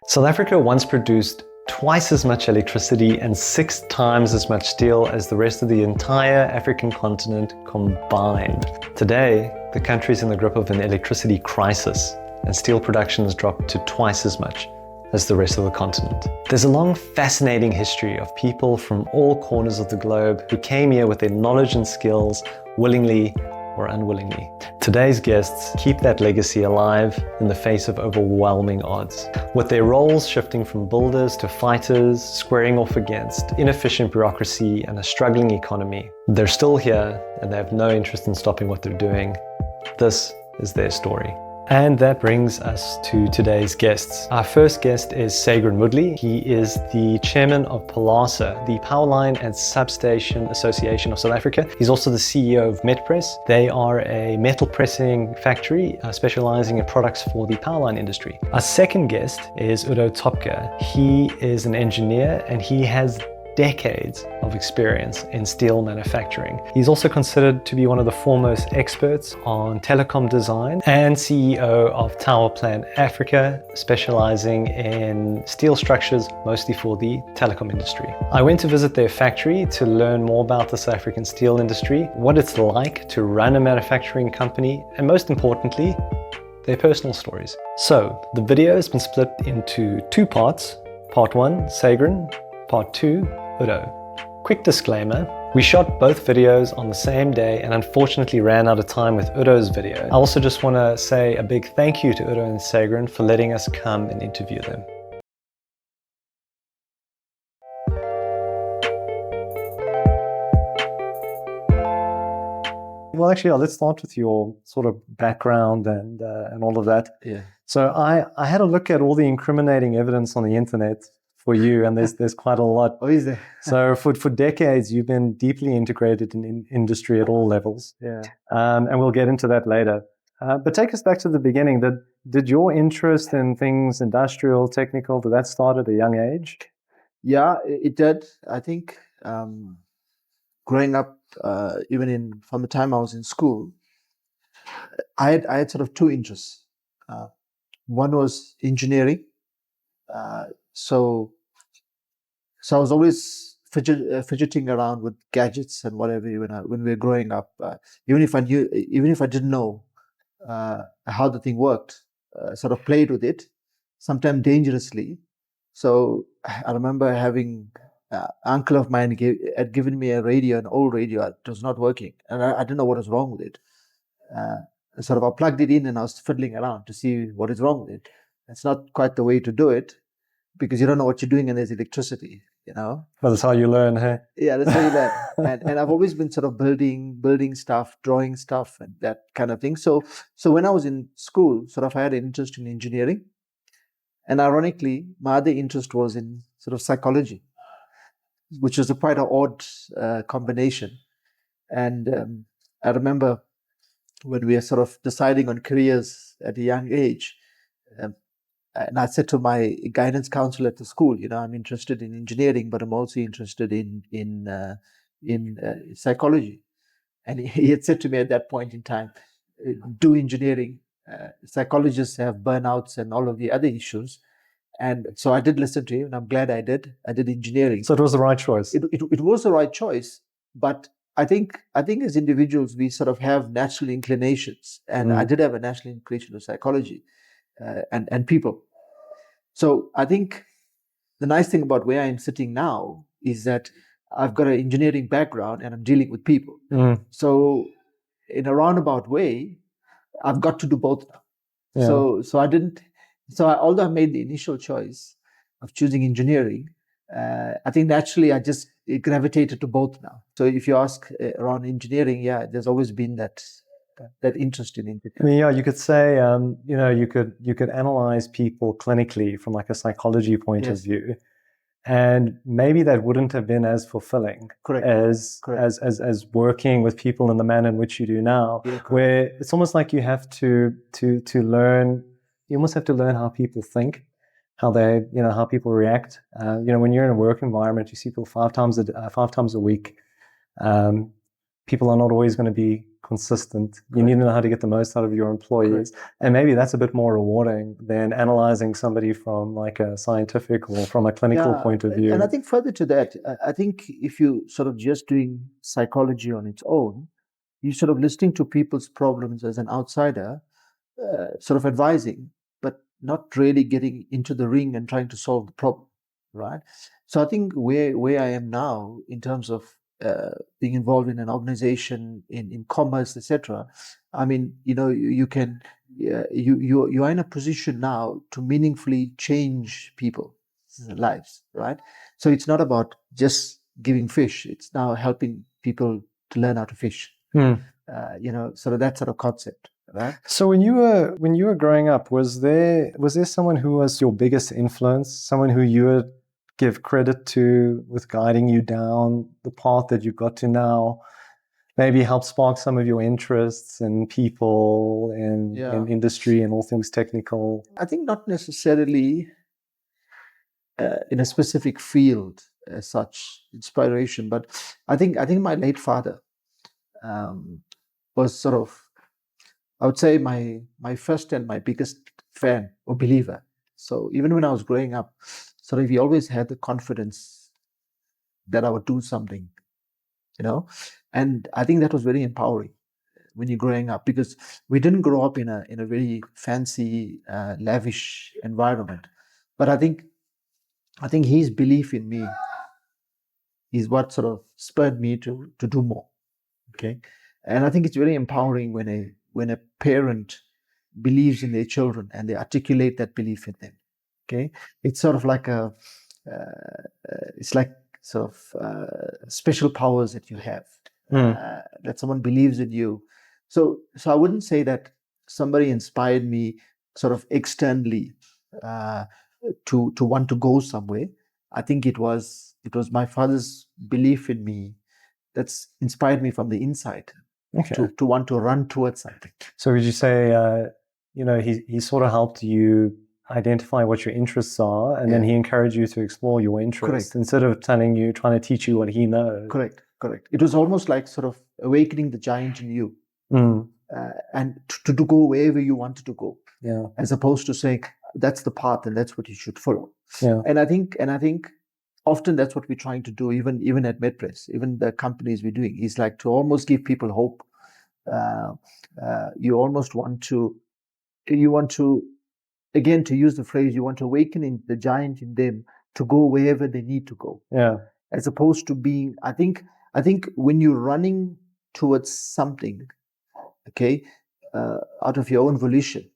South Africa once produced twice as much electricity and 6 times as much steel as the rest of the entire African continent combined. Today, the country is in the grip of an electricity crisis, and steel production has dropped to twice as much as the rest of the continent. There's a long, fascinating history of people from all corners of the globe who came here with their knowledge and skills, willingly or unwillingly. Today's guests keep that legacy alive in the face of overwhelming odds. With their roles shifting from builders to fighters, squaring off against inefficient bureaucracy and a struggling economy, they're still here and they have no interest in stopping what they're doing. This is their story. And that brings us to today's guests. Our first guest is Sagren Moodley. He is the chairman of POLASA, the Powerline and Substation Association of South Africa. He's also the CEO of MetPress. They are a metal pressing factory specializing in products for the powerline industry. Our second guest is Udo Topke. He is an engineer and he has decades of experience in steel manufacturing. He's also considered to be one of the foremost experts on telecom design and CEO of Tower Plan Africa, specializing in steel structures, mostly for the telecom industry. I went to visit their factory to learn more about the South African steel industry, what it's like to run a manufacturing company, and most importantly, their personal stories. So the video has been split into 2 parts. Part 1, Sagren. Part 2, Udo. Quick disclaimer, we shot both videos on the same day and unfortunately ran out of time with Udo's video. I also just want to say a big thank you to Udo and Sagren for letting us come and interview them. Well, actually, let's start with your sort of background and all of that. Yeah. So I had a look at all the incriminating evidence on the internet for you, and there's quite a lot. Oh, is there? So for decades, you've been deeply integrated in industry at all levels. Yeah. And we'll get into that later. But take us back to the beginning. Did your interest in things industrial, technical, did that start at a young age? Yeah, it did. I think growing up, even from the time I was in school, I had sort of 2 interests. One was engineering. So I was always fidgeting around with gadgets and whatever when we were growing up. Even if I didn't know how the thing worked, sort of played with it, sometimes dangerously. So I remember having an uncle of mine had given me a radio, an old radio. It was not working, and I didn't know what was wrong with it. Sort of I plugged it in and I was fiddling around to see what is wrong with it. It's not quite the way to do it, because you don't know what you're doing and there's electricity, Well, that's how you learn, hey? Yeah, that's how you learn. And I've always been sort of building stuff, drawing stuff, and that kind of thing. So when I was in school, sort of I had an interest in engineering. And ironically, my other interest was in sort of psychology, which was quite an odd combination. And I remember when we were sort of deciding on careers at a young age, and I said to my guidance counselor at the school, I'm interested in engineering, but I'm also interested in psychology. And he had said to me at that point in time, do engineering. Psychologists have burnouts and all of the other issues. And so I did listen to him, and I'm glad I did. I did engineering. So it was the right choice. It was the right choice, but I think as individuals, we sort of have natural inclinations. And I did have a natural inclination to psychology and people. So I think the nice thing about where I'm sitting now is that I've got an engineering background and I'm dealing with people. So in a roundabout way, I've got to do both now. Yeah. Although I made the initial choice of choosing engineering, I think naturally I just gravitated to both now. So if you ask around engineering, yeah, there's always been that interest in engineering. I mean, yeah, you could say, you could analyze people clinically from like a psychology point of view, and maybe that wouldn't have been as fulfilling as working with people in the manner in which you do now, where it's almost like you have to learn. You almost have to learn how people think, how people react. When you're in a work environment, you see people 5 times a week. People are not always going to be consistent. You need to know how to get the most out of your employees. Correct. And maybe that's a bit more rewarding than analyzing somebody from like a scientific or from a clinical point of view. And I think further to that, I think if you sort of just doing psychology on its own, you sort of listening to people's problems as an outsider, sort of advising, but not really getting into the ring and trying to solve the problem, right? So I think where I am now in terms of being involved in an organization, in commerce, etc. I mean, you can you are in a position now to meaningfully change people's lives, right? So it's not about just giving fish; it's now helping people to learn how to fish. Sort of that sort of concept. Right. So when you were growing up, was there someone who was your biggest influence, someone who you would give credit to with guiding you down the path that you've got to now, maybe help spark some of your interests in people and in industry and all things technical? I think not necessarily in a specific field as such inspiration, but I think my late father was sort of, I would say, my first and my biggest fan or believer. So even when I was growing up, sort of he always had the confidence that I would do something, and I think that was very empowering when you're growing up, because we didn't grow up in a very fancy, lavish environment. But I think his belief in me is what sort of spurred me to do more. Okay, and I think it's very empowering when a parent believes in their children and they articulate that belief in them. Okay, it's sort of like it's like sort of special powers that you have, that someone believes in you. So I wouldn't say that somebody inspired me sort of externally to want to go somewhere. I think it was my father's belief in me that's inspired me from the inside. Okay. To want to run towards something. So would you say, he sort of helped you identify what your interests are, and then he encouraged you to explore your interests. Correct. Instead of trying to teach you what he knows. Correct. It was almost like sort of awakening the giant in you, and to go wherever you wanted to go. Yeah. As opposed to saying that's the path and that's what you should follow. Yeah. And I think often that's what we're trying to do, even at MedPress, even the companies we're doing, is like to almost give people hope. You almost want to, again, to use the phrase, you want to awaken the giant in them to go wherever they need to go. Yeah. As opposed to being, I think when you're running towards something, okay, out of your own volition,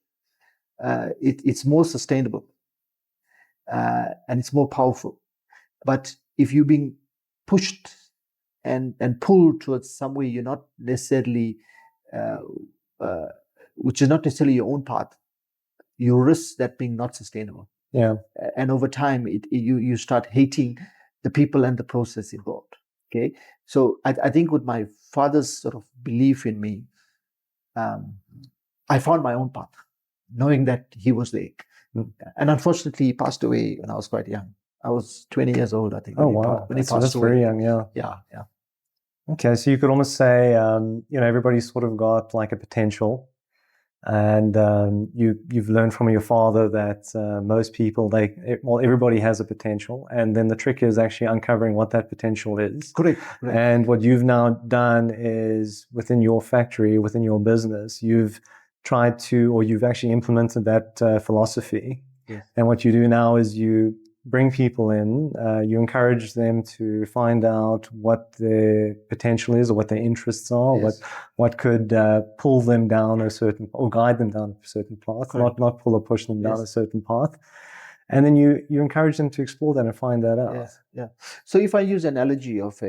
it's more sustainable, and it's more powerful. But if you're being pushed and pulled towards somewhere you're not necessarily, which is not necessarily your own path, you risk that being not sustainable. Yeah. And over time, you start hating the people and the process involved. Okay. So I think with my father's sort of belief in me, I found my own path, knowing that he was there. And unfortunately, he passed away when I was quite young. I was 20 years old, I think. Oh, wow. When he passed away. Very young, yeah. Yeah. Okay, so you could almost say, everybody's sort of got like a potential. And you've learned from your father that most people, everybody has a potential. And then the trick is actually uncovering what that potential is. Correct. And what you've now done is within your factory, within your business, you've tried to, or you've actually implemented that philosophy. Yes. And what you do now is you bring people in, you encourage them to find out what their potential is or what their interests are, yes. what could pull them down or guide them down a certain path, not pull or push them down a certain path. And then you encourage them to explore that and find that out. Yeah. So if I use an analogy of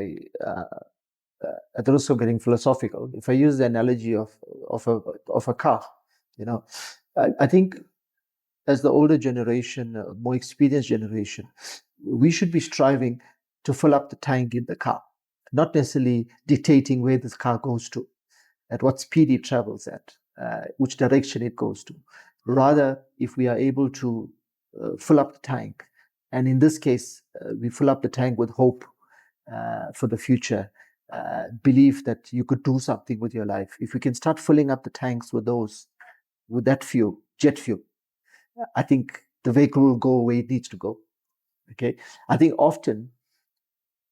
at risk of getting philosophical, if I use the analogy of a car, I think as the older generation, more experienced generation, we should be striving to fill up the tank in the car, not necessarily dictating where this car goes to, at what speed it travels at, which direction it goes to. Rather, if we are able to fill up the tank, and in this case, we fill up the tank with hope for the future, belief that you could do something with your life. If you can start filling up the tanks with that fuel, jet fuel, I think the vehicle will go where it needs to go. Okay, I think often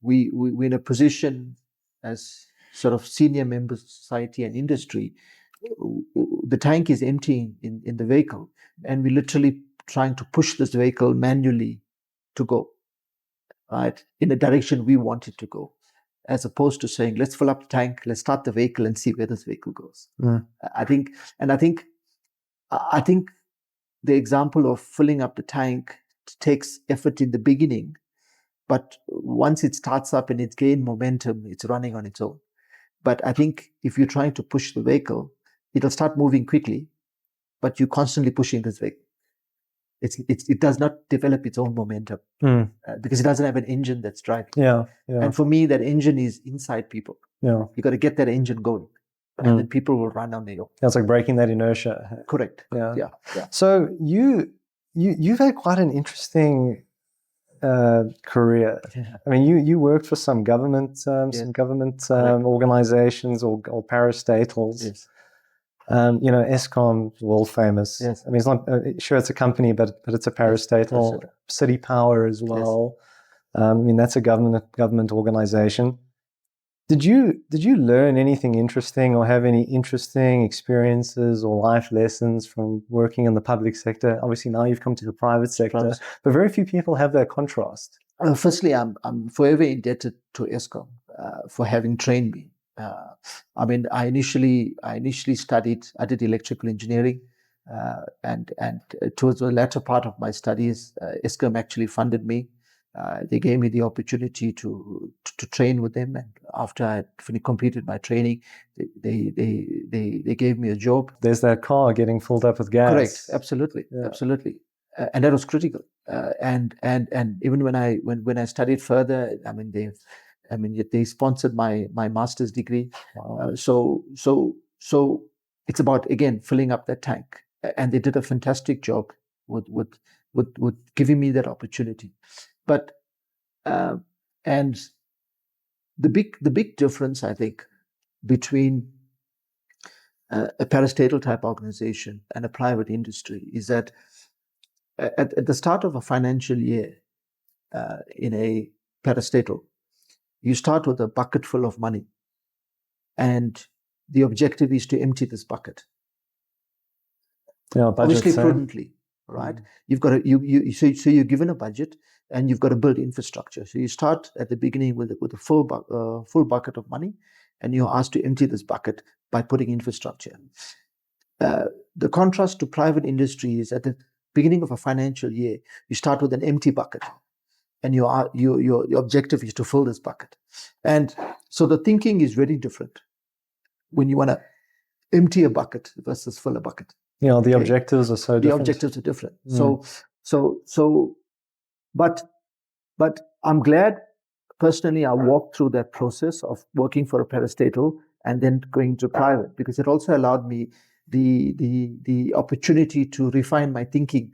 we're in a position as sort of senior members of society and industry, the tank is empty in the vehicle, and we're literally trying to push this vehicle manually to go, right, in the direction we want it to go, as opposed to saying, let's fill up the tank, let's start the vehicle and see where this vehicle goes. I think the example of filling up the tank takes effort in the beginning, but once it starts up and it's gained momentum, it's running on its own. But I think if you're trying to push the vehicle, it'll start moving quickly, but you're constantly pushing this vehicle. It does not develop its own momentum because it doesn't have an engine that's driving. Yeah. And for me, that engine is inside people. Yeah. You got to get that engine going, and then people will run on their own. It's like breaking that inertia. Correct. Yeah. So you've had quite an interesting career. Yeah. I mean, you worked for some government organizations or parastatals. Yes. Eskom, world famous. Yes. I mean, it's not sure it's a company, but it's a parastatal. Yes. City Power as well. Yes. I mean, that's a government organization. Did you learn anything interesting or have any interesting experiences or life lessons from working in the public sector? Obviously, now you've come to the private sector, but very few people have that contrast. Firstly, I'm forever indebted to Eskom for having trained me. I mean, I initially studied. I did electrical engineering, and towards the latter part of my studies, Eskom actually funded me. They gave me the opportunity to train with them, and after I completed my training, they gave me a job. There's that car getting filled up with gas. Correct. Absolutely. And that was critical. And even when I studied further, they sponsored my master's degree. Wow. So it's about, again, filling up that tank, and they did a fantastic job with giving me that opportunity. But and the big difference, I think, between a parastatal type organization and a private industry is that at the start of a financial year in a parastatal, you start with a bucket full of money, and the objective is to empty this bucket. Obviously, prudently, right? You've got to so you're given a budget, and you've got to build infrastructure. So you start at the beginning with a full bucket of money, and you're asked to empty this bucket by putting infrastructure. The contrast to private industry is at the beginning of a financial year, you start with an empty bucket, and your objective is to fill this bucket. And so the thinking is very different when you want to empty a bucket versus fill a bucket. The objectives are so different. The objectives are different. But I'm glad personally I walked through that process of working for a parastatal and then going to private, because it also allowed me the opportunity to refine my thinking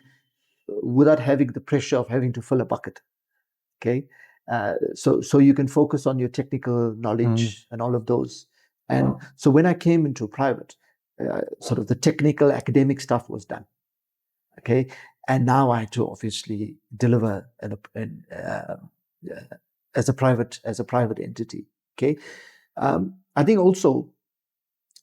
without having the pressure of having to fill a bucket. Okay, so you can focus on your technical knowledge and all of those. And so when I came into private, sort of the technical academic stuff was done. Okay, and now I had to obviously deliver as a private entity. Okay, I think also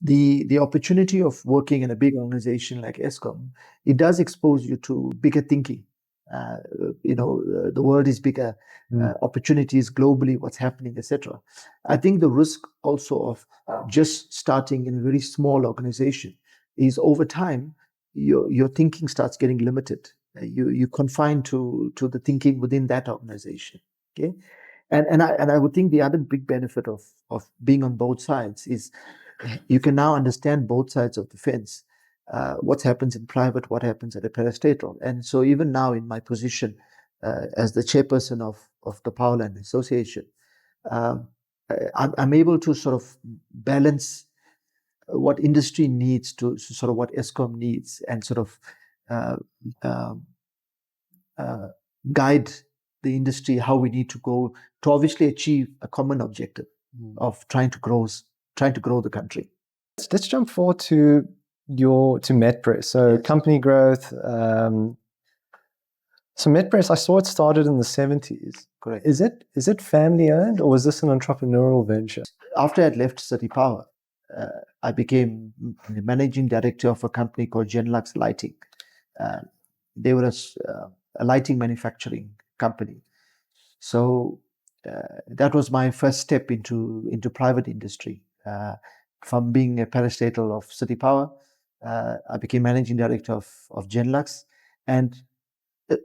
the opportunity of working in a big organization like Eskom, it does expose you to bigger thinking. The world is bigger, opportunities globally, what's happening, etc. I think the risk also of just starting in a very small organization is over time your thinking starts getting limited. You confine to the thinking within that organization. Okay, and I would think the other big benefit of being on both sides is you can now understand both sides of the fence. What happens in private, what happens at a parastatal. And so even now in my position as the chairperson of the Powerland Association, I'm able to sort of balance what industry needs to sort of what Eskom needs, and sort of guide the industry how we need to go to obviously achieve a common objective, of trying to grow the country. Let's jump forward to MetPress. So Yes. company growth. So MetPress, I saw it started in the 70s. Correct. Is it family owned, or was this an entrepreneurial venture? After I'd left City Power, I became the managing director of a company called Genlux Lighting. They were a lighting manufacturing company. So that was my first step into private industry. From being a parastatal of City Power, I became managing director of Genlux, and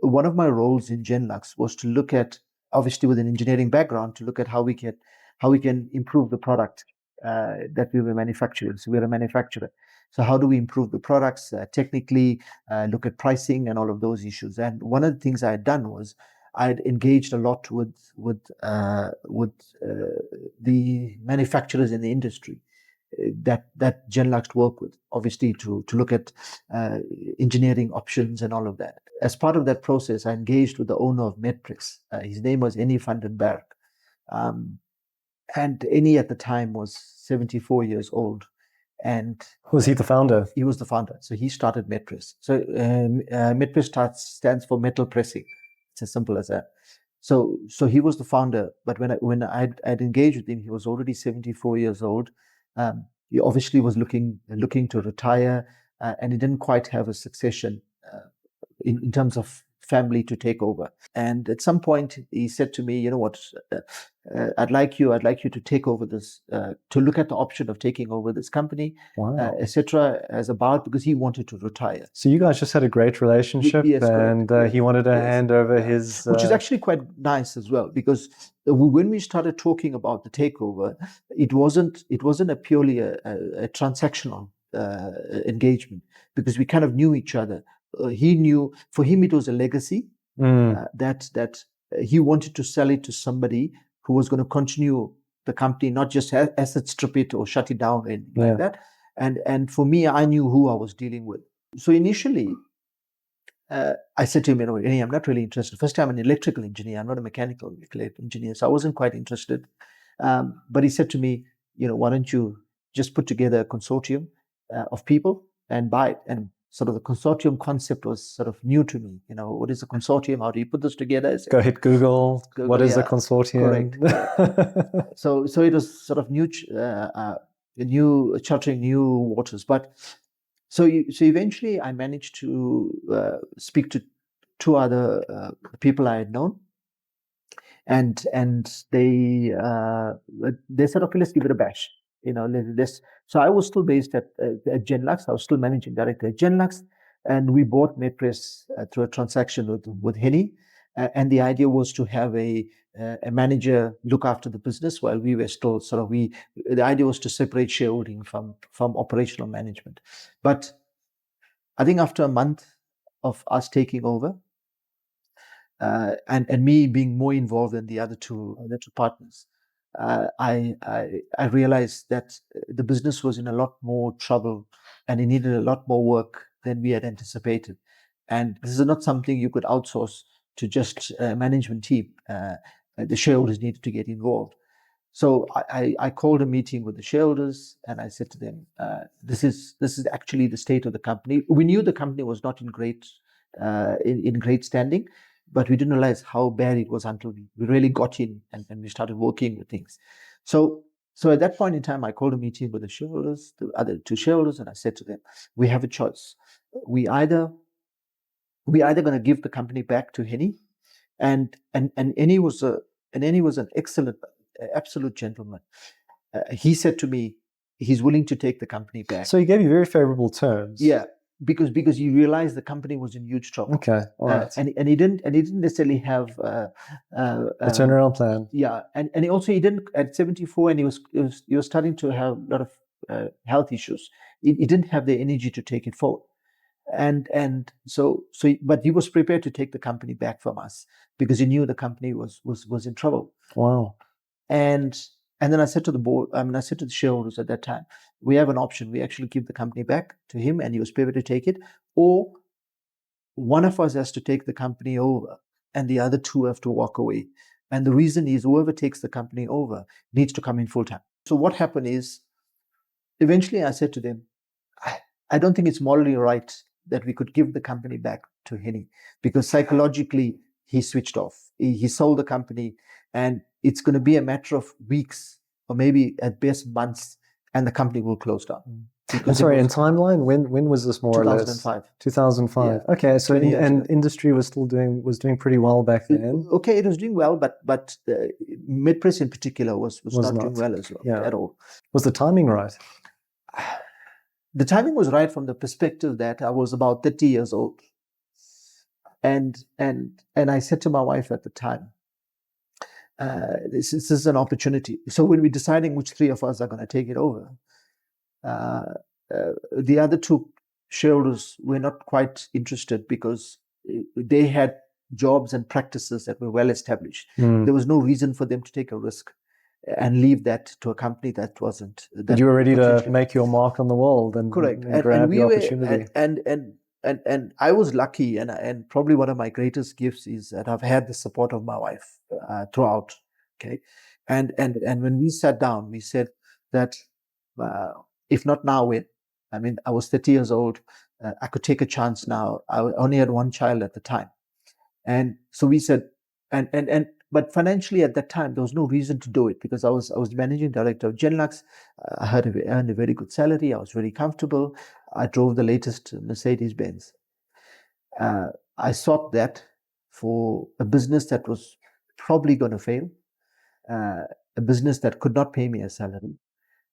one of my roles in Genlux was to look at, obviously with an engineering background, to look at how we can improve the product that we were manufacturing. So we're a manufacturer. So how do we improve the products technically, look at pricing and all of those issues. And one of the things I had done was I'd engaged a lot with the manufacturers in the industry that Genlux work with, obviously to look at engineering options and all of that. As part of that process, I engaged with the owner of MetPress. His name was Eni van den Berg. And Eni at the time was 74 years old. And Was he the founder? He was the founder. So he started MetPress. So MetPress stands for metal pressing. It's as simple as that. So he was the founder. But when I'd engaged with him, he was already 74 years old. He obviously was looking to retire, and he didn't quite have a succession in terms of family to take over. And at some point, he said to me, "You know what? I'd like you to take over this, to look at the option of taking over this company, Wow. etc." As about, because he wanted to retire. So you guys just had a great relationship, Yes, and he wanted to hand over his, which is actually quite nice as well, because when we started talking about the takeover, it wasn't a purely a transactional engagement, because we kind of knew each other. He knew, for him it was a legacy that he wanted to sell it to somebody who was going to continue the company, not just asset strip it or shut it down or anything like that. And for me, I knew who I was dealing with. So initially, I said to him, I'm not really interested. First, I'm an electrical engineer. I'm not a mechanical engineer. So I wasn't quite interested. But he said to me, why don't you just put together a consortium of people and buy it? And sort of the consortium concept was sort of new to me. What is a consortium? How do you put this together? Go hit Google. What is a consortium? Correct. So it was sort of new chartering new waters. But so eventually I managed to speak to two other people I had known, and they said, okay, let's give it a bash. So I was still based at Genlux. I was still managing director at Genlux, and we bought MetPress through a transaction with Henny. And the idea was to have a manager look after the business while we were still the idea was to separate shareholding from operational management. But I think after a month of us taking over, and me being more involved than the other two partners, I realized that the business was in a lot more trouble and it needed a lot more work than we had anticipated. And this is not something you could outsource to just a management team. The shareholders needed to get involved. So I called a meeting with the shareholders and I said to them, this is actually the state of the company. We knew the company was not in great standing, but we didn't realize how bad it was until we really got in and we started working with things. So at that point in time, I called a meeting with the shareholders, the other two shareholders, and I said to them, we have a choice. We either going to give the company back to Henny, and Henny was an excellent, absolute gentleman. He said to me, he's willing to take the company back. So he gave you very favorable terms. Yeah, because he realized the company was in huge trouble. Okay, all right. And he didn't necessarily have a turnaround plan. Yeah, and he didn't at 74, and he was starting to have a lot of health issues. He didn't have the energy to take it forward. And so but he was prepared to take the company back from us because he knew the company was in trouble. Wow. And then I said to the board, I said to the shareholders at that time, we have an option. We actually give the company back to him and he was prepared to take it, or one of us has to take the company over and the other two have to walk away. And the reason is whoever takes the company over needs to come in full time. So what happened is, eventually I said to them, I don't think it's morally right that we could give the company back to Henny, because psychologically he switched off. He sold the company, and it's going to be a matter of weeks or maybe at best months, and the company will close down. I'm sorry, in timeline, when was this more or less? 2005. 2005. Yeah. Okay, so industry was doing pretty well back then. Okay, it was doing well, but mid-press in particular was not doing well as well, at all. Was the timing right? The timing was right from the perspective that I was about 30 years old, and I said to my wife at the time, this is an opportunity. So when we're deciding which three of us are going to take it over, the other two shareholders were not quite interested because they had jobs and practices that were well established. There was no reason for them to take a risk and leave that to a company that wasn't. But you were ready to make your mark on the world and, correct. and grab the opportunity. And I was lucky, and probably one of my greatest gifts is that I've had the support of my wife throughout. Okay, and when we sat down, we said that if not now, when? I mean, I was 30 years old. I could take a chance now. I only had one child at the time, and so we said, but financially at that time there was no reason to do it, because I was managing director of Genlux. I earned a very good salary. I was very comfortable. I drove the latest Mercedes Benz. I sought that for a business that was probably going to fail, a business that could not pay me a salary.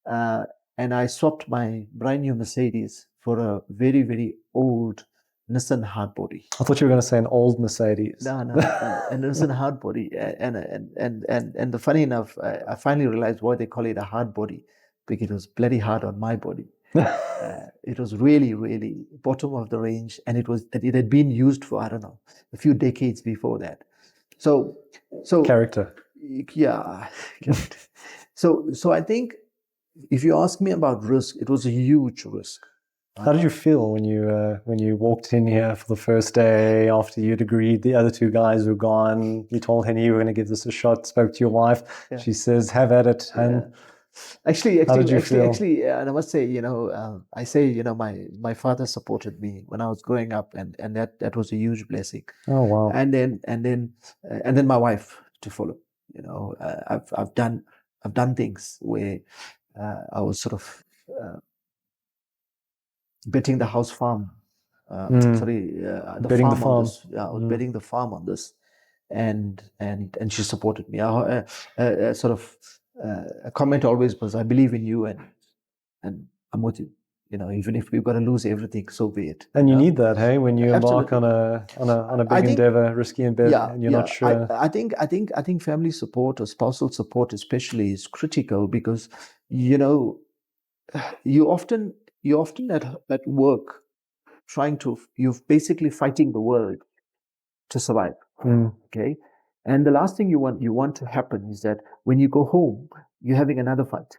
And I swapped my brand new Mercedes for a very, very old Nissan hardbody. I thought you were going to say an old Mercedes. No, a Nissan hardbody. And the funny enough, I finally realized why they call it a hardbody, because it was bloody hard on my body. It was really, really bottom of the range, and it had been used for, I don't know, a few decades before that. So character. Yeah, character. So I think, if you ask me about risk, it was a huge risk. How did you feel when you walked in here for the first day after you'd agreed the other two guys were gone? You told Henny you were going to give this a shot. Spoke to your wife. Yeah. She says, "Have at it." And actually, and I must say, I say, my father supported me when I was growing up, and that was a huge blessing. Oh wow! And then my wife to follow. I've done things where I was sort of betting the house farm. Betting the farm. I was betting the farm on this, and she supported me. A comment always was, "I believe in you, and I'm with you. Even if we've got to lose everything, so be it." And you need that, hey, when you embark on a big endeavor, risky endeavor, and you're not sure. I think family support or spousal support especially is critical, because you often at work you're basically fighting the world to survive. Okay, and the last thing you want to happen is that when you go home, you're having another fight.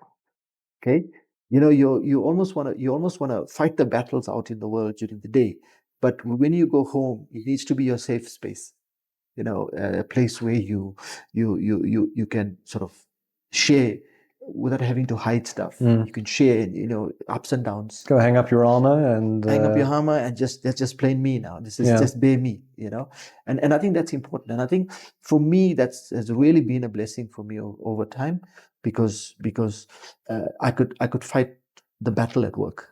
Okay, you almost want to fight the battles out in the world during the day, but when you go home, it needs to be your safe space. A place where you can sort of share without having to hide stuff. You can share, ups and downs. Go hang up your armor and that's just plain me now. This is just bare me, And I think that's important. And I think for me, has really been a blessing for me over time, because I could fight the battle at work,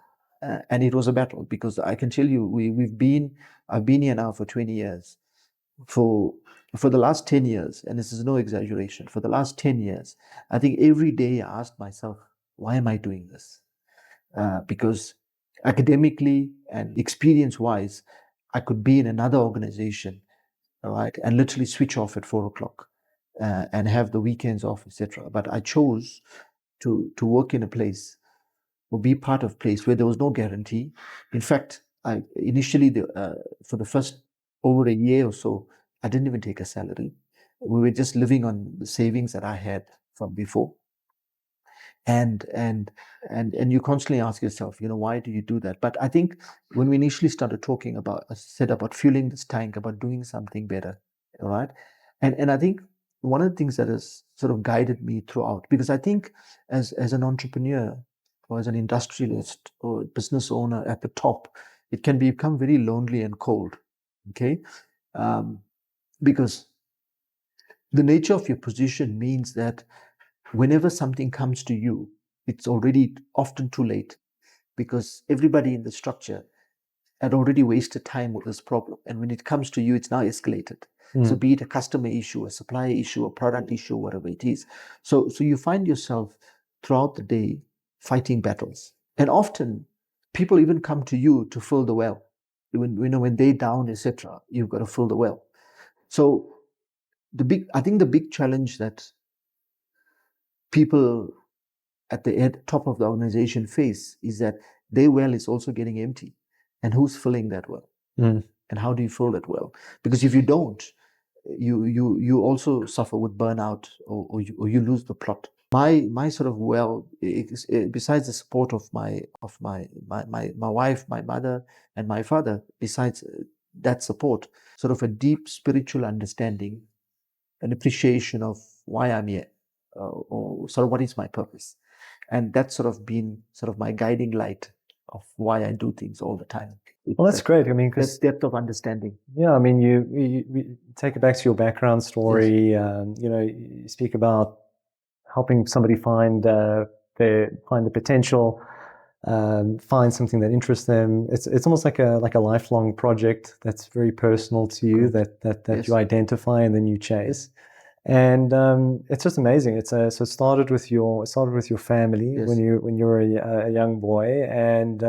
and it was a battle, because I can tell you I've been here now for 20 years. For the last 10 years, and this is no exaggeration, for the last 10 years, I think every day I asked myself, why am I doing this? Because academically and experience-wise, I could be in another organization, all right, and literally switch off at 4:00 and have the weekends off, etc. But I chose to work in a place or be part of a place where there was no guarantee. In fact, I initially, for the first over a year or so, I didn't even take a salary. We were just living on the savings that I had from before. And you constantly ask yourself, why do you do that? But I think when we initially started talking about fueling this tank, about doing something better, all right? And I think one of the things that has sort of guided me throughout, because I think as an entrepreneur or as an industrialist or business owner at the top, it can become very lonely and cold. Okay, because the nature of your position means that whenever something comes to you, it's already often too late, because everybody in the structure had already wasted time with this problem. And when it comes to you, it's now escalated. So be it a customer issue, a supplier issue, a product issue, whatever it is. So you find yourself throughout the day fighting battles. And often people even come to you to fill the well. When they're down, etc., you've got to fill the well. So I think the big challenge that people at the top of the organization face is that their well is also getting empty. And who's filling that well? And how do you fill that well? Because if you don't, you also suffer with burnout, or you lose the plot. My sort of well, besides the support of my wife, my mother, and my father, besides that support, sort of a deep spiritual understanding, an appreciation of why I'm here, or sort of what is my purpose. And that's sort of been sort of my guiding light of why I do things all the time. Well, that's great. I mean, because depth of understanding. Yeah, I mean, you take it back to your background story. Yes. You speak about helping somebody find the potential, find something that interests them. It's almost like a lifelong project that's very personal to you. Correct. that yes. You identify and then you chase. And it's just amazing. So it started with your family. Yes. when you were a young boy, and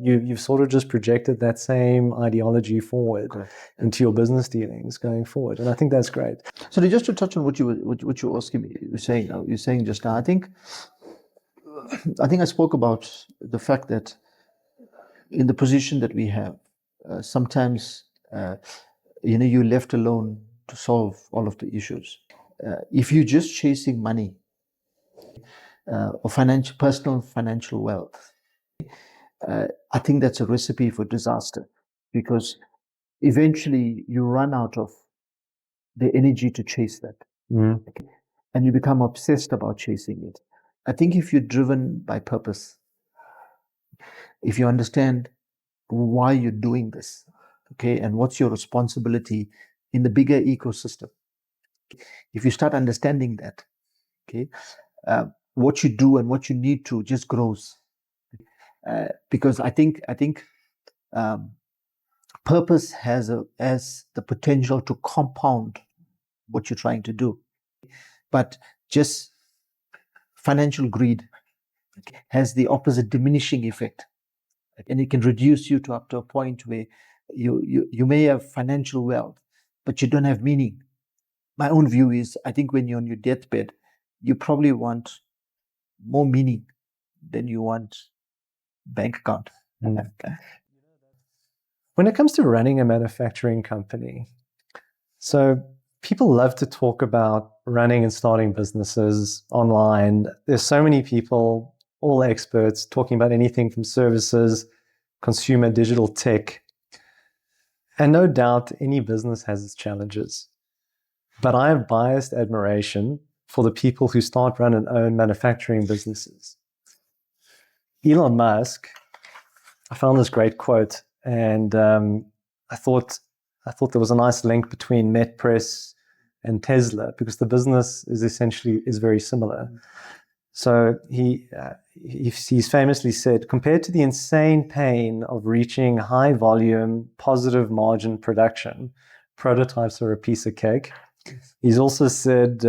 you've sort of just projected that same ideology forward. Correct. Into your business dealings going forward, and I think that's great. So just to touch on what you were asking me, you're saying just now, I think I spoke about the fact that in the position that we have, sometimes you're left alone to solve all of the issues. If you're just chasing money or personal financial wealth, I think that's a recipe for disaster, because eventually you run out of the energy to chase that. Okay? And you become obsessed about chasing it. I think if you're driven by purpose, if you understand why you're doing this, okay, and what's your responsibility in the bigger ecosystem, if you start understanding that, okay, what you do and what you need to just grows. Because I think purpose has the potential to compound what you're trying to do. But just financial greed has the opposite, diminishing effect. And it can reduce you up to a point where you may have financial wealth, but you don't have meaning. My own view is, I think when you're on your deathbed, you probably want more meaning than you want bank account. When it comes to running a manufacturing company, so people love to talk about running and starting businesses online. There's so many people, all experts, talking about anything from services, consumer, digital tech. And no doubt any business has its challenges. But I have biased admiration for the people who start, run, and own manufacturing businesses. Elon Musk, I found this great quote, and I thought there was a nice link between MetPress and Tesla, because the business is very similar. So he's famously said, compared to the insane pain of reaching high volume, positive margin production, prototypes are a piece of cake. He's also said,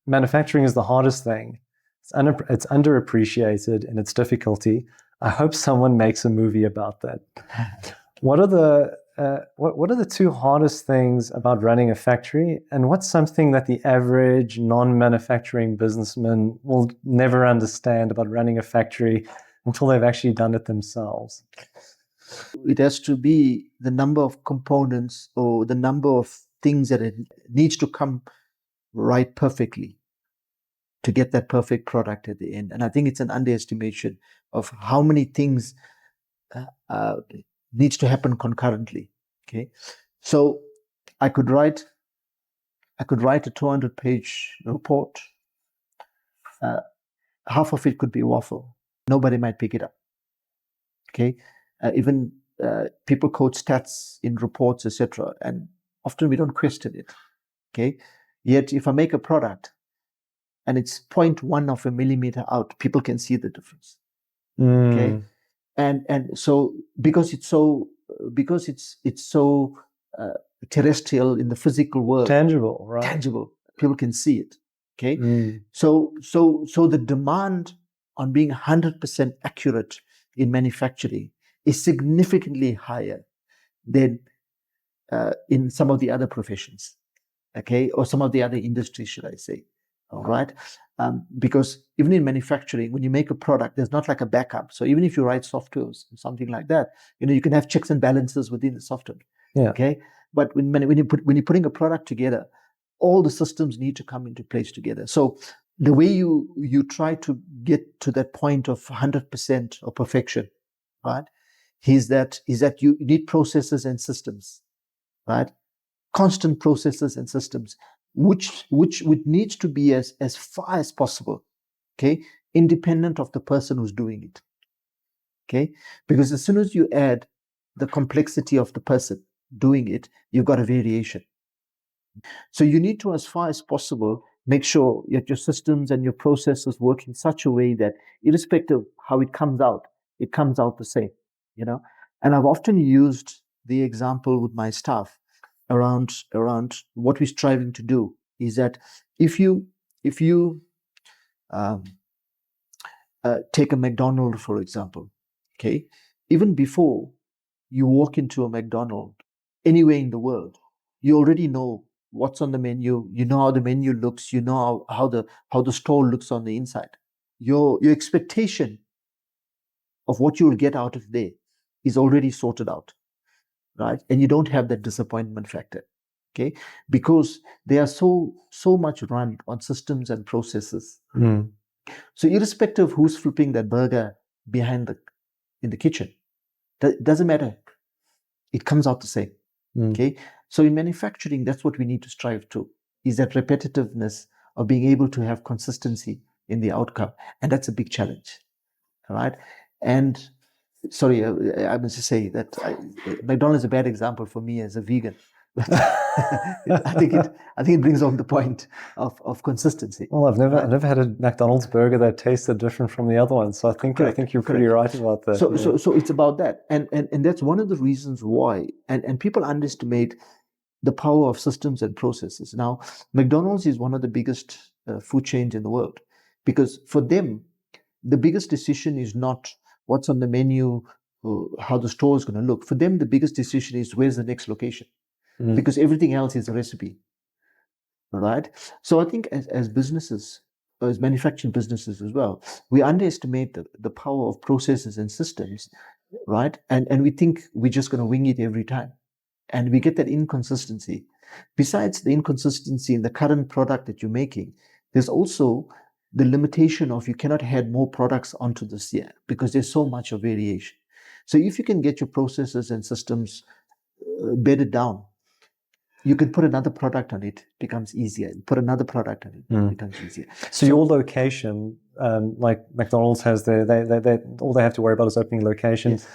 manufacturing is the hardest thing. It's underappreciated in its difficulty. I hope someone makes a movie about that. What are the two hardest things about running a factory, and what's something that the average non-manufacturing businessman will never understand about running a factory until they've actually done it themselves? It has to be the number of components or the number of things that it needs to come right perfectly to get that perfect product at the end. And I think it's an underestimation of how many things needs to happen concurrently. Okay, so I could write I could write a 200-page report. Half of it could be waffle. Nobody might pick it up. Okay, even people quote stats in reports, etc., and often we don't question it. Okay, yet if I make a product and it's 0.1 of a millimeter out, people can see the difference. Okay, and so because it's so terrestrial in the physical world, tangible, right? Tangible, people can see it. Okay, so the demand on being 100% accurate in manufacturing is significantly higher than in some of the other professions, okay, or some of the other industries, should I say? All right, because even in manufacturing, when you make a product, there's not like a backup. So even if you write softwares, something like that, you can have checks and balances within the software. Yeah. Okay, but when you're putting a product together, all the systems need to come into place together. So the way you try to get to that point of 100% of perfection, right, is that you need processes and systems, right? Constant processes and systems, which needs to be as far as possible, okay, independent of the person who's doing it. Okay, because as soon as you add the complexity of the person doing it, you've got a variation. So you need to, as far as possible, make sure that your systems and your processes work in such a way that, irrespective of how it comes out the same. And I've often used the example with my staff around what we're striving to do is that if you take a McDonald's, for example, okay, even before you walk into a McDonald's anywhere in the world, you already know what's on the menu. You know how the menu looks. You know how the store looks on the inside. Your expectation of what you will get out of there is already sorted out, right? And you don't have that disappointment factor, okay? Because they are so much run on systems and processes. So irrespective of who's flipping that burger in the kitchen, that doesn't matter. It comes out the same. Okay. So in manufacturing, that's what we need to strive to, is that repetitiveness of being able to have consistency in the outcome. And that's a big challenge. All right. And sorry, I must just say that McDonald's is a bad example for me as a vegan. I think it brings home the point of consistency. Well, I've never had a McDonald's burger that tasted different from the other one, so I think you're pretty right about that. So it's about that, and that's one of the reasons why, and people underestimate the power of systems and processes. Now, McDonald's is one of the biggest food chains in the world, because for them, the biggest decision is not what's on the menu, how the store is going to look. For them, the biggest decision is where's the next location, because everything else is a recipe. All right. So I think as businesses, as manufacturing businesses as well, we underestimate the power of processes and systems, right? And we think we're just going to wing it every time. And we get that inconsistency. Besides the inconsistency in the current product that you're making, there's also the limitation of you cannot add more products onto this year because there's so much of variation. So if you can get your processes and systems bedded down, you can put another product on it, becomes easier. Put another product on it, becomes easier. So your location, like McDonald's has they all they have to worry about is opening location. Yes.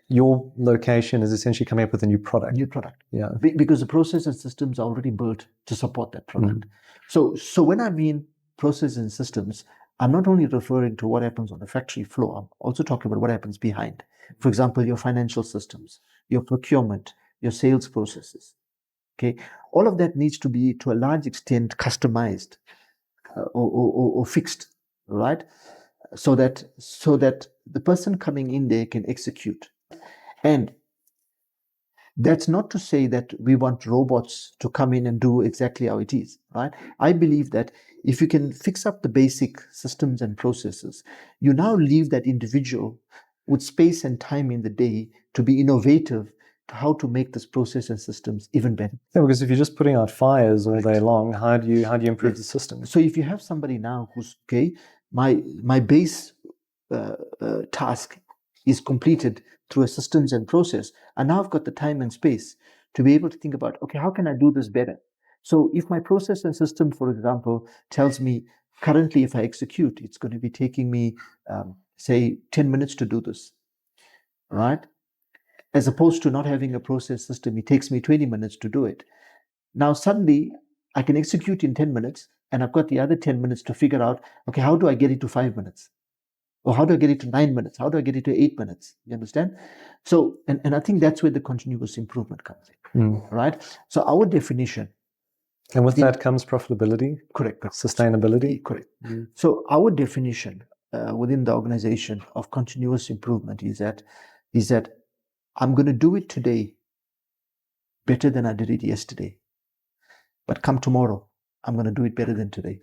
Your location is essentially coming up with a new product. Yeah. Because the process and systems are already built to support that product. So when I mean process and systems, I'm not only referring to what happens on the factory floor, I'm also talking about what happens behind. For example, your financial systems, your procurement, your sales processes. Okay, all of that needs to be, to a large extent, customized or fixed, right? So that the person coming in there can execute. And that's not to say that we want robots to come in and do exactly how it is, right? I believe that if you can fix up the basic systems and processes, you now leave that individual with space and time in the day to be innovative to how to make this process and systems even better. Yeah, because if you're just putting out fires all day long, how do you improve the system? So if you have somebody now who's, okay, my base task is completed through a systems and process, and now I've got the time and space to be able to think about, okay, how can I do this better? So if my process and system, for example, tells me currently if I execute, it's going to be taking me, say, 10 minutes to do this, right? As opposed to not having a process system, it takes me 20 minutes to do it. Now, suddenly, I can execute in 10 minutes, and I've got the other 10 minutes to figure out, okay, how do I get it to 5 minutes? Or how do I get it to 9 minutes? How do I get it to 8 minutes? You understand? So, and I think that's where the continuous improvement comes in, right? So our definition. And with that comes profitability? Correct. Sustainability? Correct. So our definition within the organization of continuous improvement is that I'm going to do it today better than I did it yesterday. But come tomorrow, I'm going to do it better than today.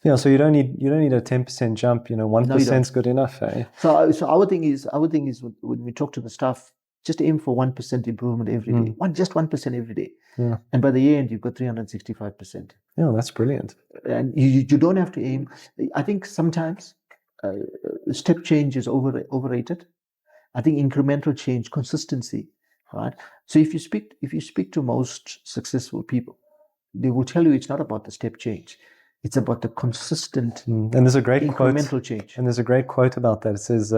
Yeah, so you don't need a 10% jump. 1% is good enough. Eh? So our thing is when we talk to the staff, just aim for 1% improvement every day. Just 1% every day. Yeah. And by the end, you've got 365%. Yeah, that's brilliant. And you don't have to aim. I think sometimes step change is overrated. I think incremental change, consistency, right? So if you speak to most successful people, they will tell you it's not about the step change. It's about the consistent and there's a great incremental change. And there's a great quote about that. It says,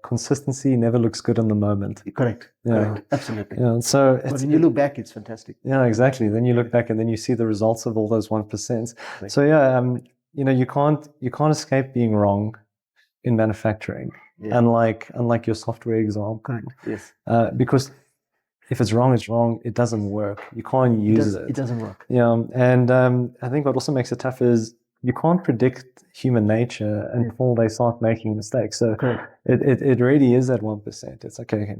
consistency never looks good in the moment. Correct. Yeah. Correct. Absolutely. Yeah. So but when you look back, it's fantastic. Yeah, exactly. Then you look back and then you see the results of all those 1%. Right. So yeah, you can't escape being wrong in manufacturing. Yeah. Unlike your software example. Correct. Yes. Because if it's wrong, it's wrong. It doesn't work. You can't use it. It doesn't work. Yeah, and I think what also makes it tough is you can't predict human nature until they start making mistakes. So it really is that 1%. It's okay,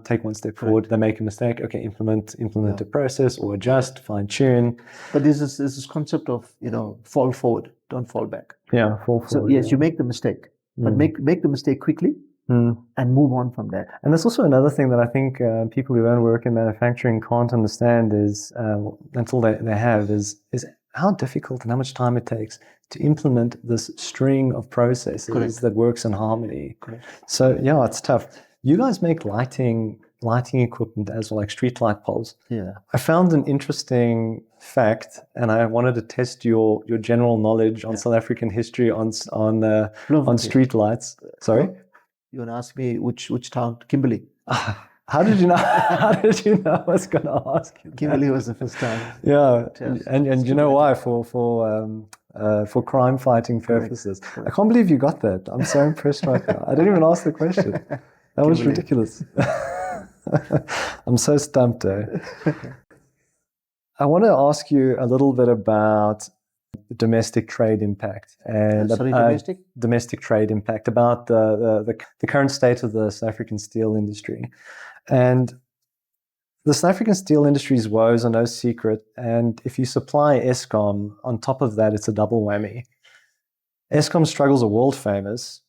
take one step forward. They make a mistake. Okay, implement a process or adjust, fine tune. But there's this concept of fall forward, don't fall back. Yeah, fall forward. So yes, you make the mistake, but make the mistake quickly. And move on from that. And there's also another thing that I think people who don't work in manufacturing can't understand is until they have is how difficult and how much time it takes to implement this string of processes that works in harmony. Correct. So yeah, it's tough. You guys make lighting equipment as well, like street light poles. Yeah. I found an interesting fact, and I wanted to test your general knowledge on South African history on street lights. Sorry. You want to ask me which town? Kimberley. How did you know? How did you know I was going to ask you? Kimberley was the first time. Yeah, and you know why? For crime fighting purposes. Correct. I can't believe you got that. I'm so impressed right now. I didn't even ask the question. That was ridiculous. I'm so stumped. I want to ask you a little bit about domestic trade impact and domestic trade impact, about the current state of the South African steel industry. And the South African steel industry's woes are no secret, and if you supply Eskom on top of that, it's a double whammy. Eskom's struggles are world famous.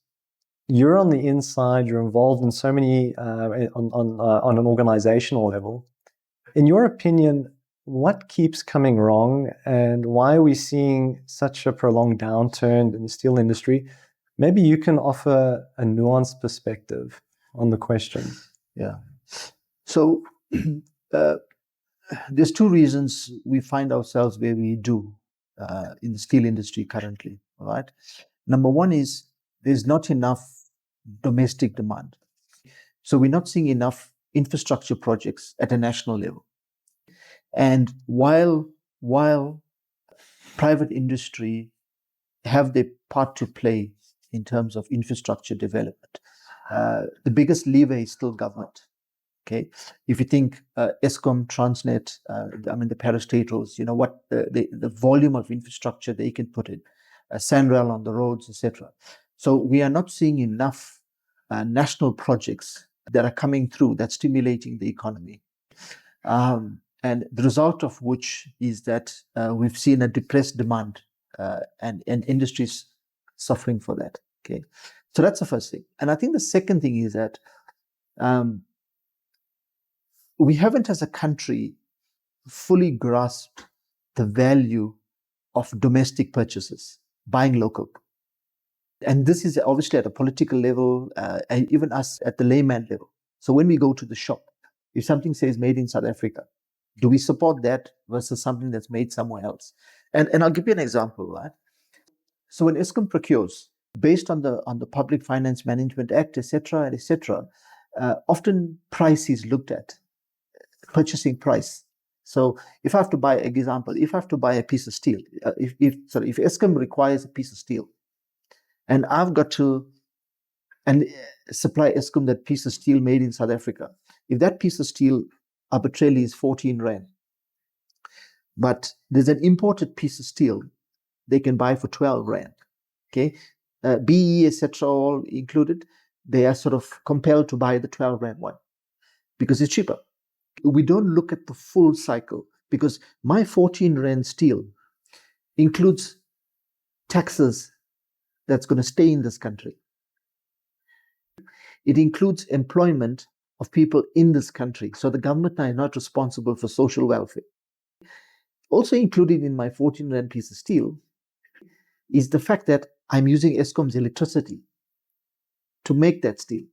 You're on the inside, you're involved in so many on an organizational level. In your opinion, what keeps coming wrong, and why are we seeing such a prolonged downturn in the steel industry? Maybe you can offer a nuanced perspective on the question. Yeah. So there's two reasons we find ourselves where we do in the steel industry currently. All right. Number one is there's not enough domestic demand. So we're not seeing enough infrastructure projects at a national level. And while private industry have their part to play in terms of infrastructure development, the biggest lever is still government. Okay, if you think Eskom, Transnet, the parastatals, what the volume of infrastructure they can put in, Sanrail on the roads, etc. So we are not seeing enough national projects that are coming through that's stimulating the economy. And the result of which is that we've seen a depressed demand and industries suffering for that. Okay, so that's the first thing. And I think the second thing is that we haven't, as a country, fully grasped the value of domestic purchases, buying local. And this is obviously at a political level, and even us at the layman level. So when we go to the shop, if something says made in South Africa, Do we support that versus something that's made somewhere else? And I'll give you an example, right? So when Eskom procures, based on the Public Finance Management Act, etc., etc., often price is looked at, purchasing price. So if I have to buy, example, if I have to buy a piece of steel, if Eskom requires a piece of steel, and I've got to supply Eskom that piece of steel made in South Africa, if that piece of steel arbitrarily is 14 rand, but there's an imported piece of steel they can buy for 12 rand, okay, BE, etc., all included, they are sort of compelled to buy the 12 rand one because it's cheaper. We don't look at the full cycle, because my 14 rand steel includes taxes that's going to stay in this country. It includes employment of people in this country. So the government are not responsible for social welfare. Also included in my 14 rand piece of steel is the fact that I'm using Eskom's electricity to make that steel.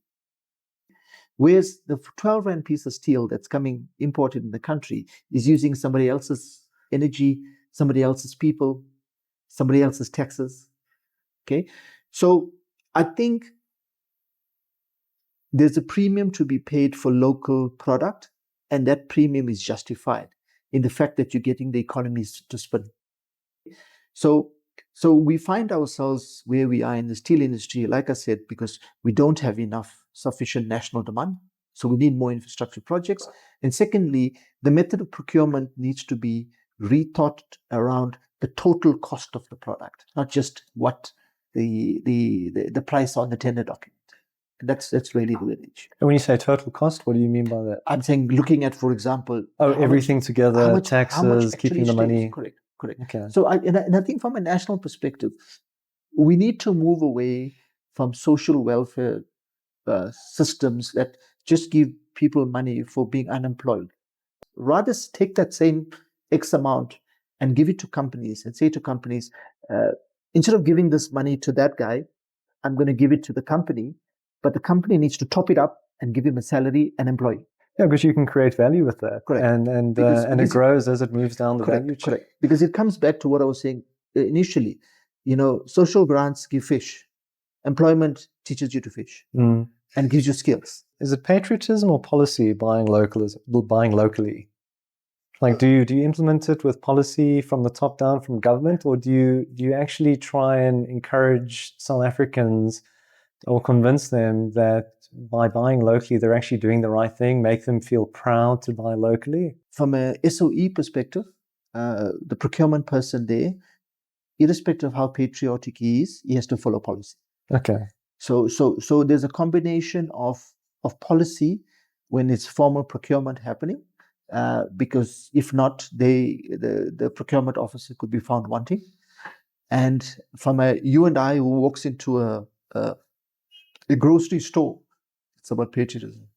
Whereas the 12 rand piece of steel that's coming imported in the country is using somebody else's energy, somebody else's people, somebody else's taxes. Okay, so I think there's a premium to be paid for local product, and that premium is justified in the fact that you're getting the economies to spin. So we find ourselves where we are in the steel industry, like I said, because we don't have enough sufficient national demand. So we need more infrastructure projects. And secondly, the method of procurement needs to be rethought around the total cost of the product, not just what the price on the tender document. And that's really the village. And when you say total cost, what do you mean by that? I'm saying looking at, for example, everything together, taxes, keeping the money. Correct. Okay. So I think from a national perspective, we need to move away from social welfare systems that just give people money for being unemployed. Rather take that same X amount and give it to companies and say to companies, instead of giving this money to that guy, I'm going to give it to the company, but the company needs to top it up and give him a salary and employ him. Yeah, because you can create value with that. Correct. And it grows as it moves down the value chain. Correct. Because it comes back to what I was saying initially. Social grants give fish. Employment teaches you to fish and gives you skills. Is it patriotism or policy buying locally? Like, do you implement it with policy from the top down from government, or do you actually try and encourage South Africans or convince them that by buying locally, they're actually doing the right thing, make them feel proud to buy locally? From a SOE perspective, the procurement person there, irrespective of how patriotic he is, he has to follow policy. Okay. So there's a combination of policy when it's formal procurement happening, because if not, the procurement officer could be found wanting. And from you and I who walks into a grocery store, it's about patriotism.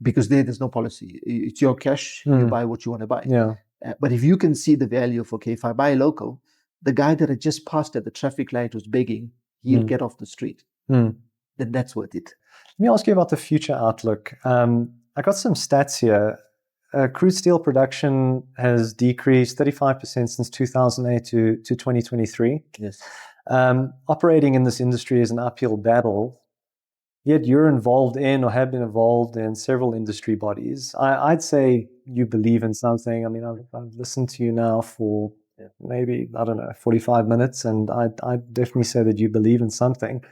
Because there's no policy. It's your cash, you buy what you want to buy. Yeah. But if you can see the value of, okay, if I buy local, the guy that had just passed at the traffic light was begging, he'll get off the street. Then that's worth it. Let me ask you about the future outlook. I got some stats here. Crude steel production has decreased 35% since 2008 to 2023. Yes. Operating in this industry is an uphill battle. Yet you're involved in or have been involved in several industry bodies. I'd say you believe in something. I mean, I've listened to you now for maybe, 45 minutes, and I'd definitely say that you believe in something.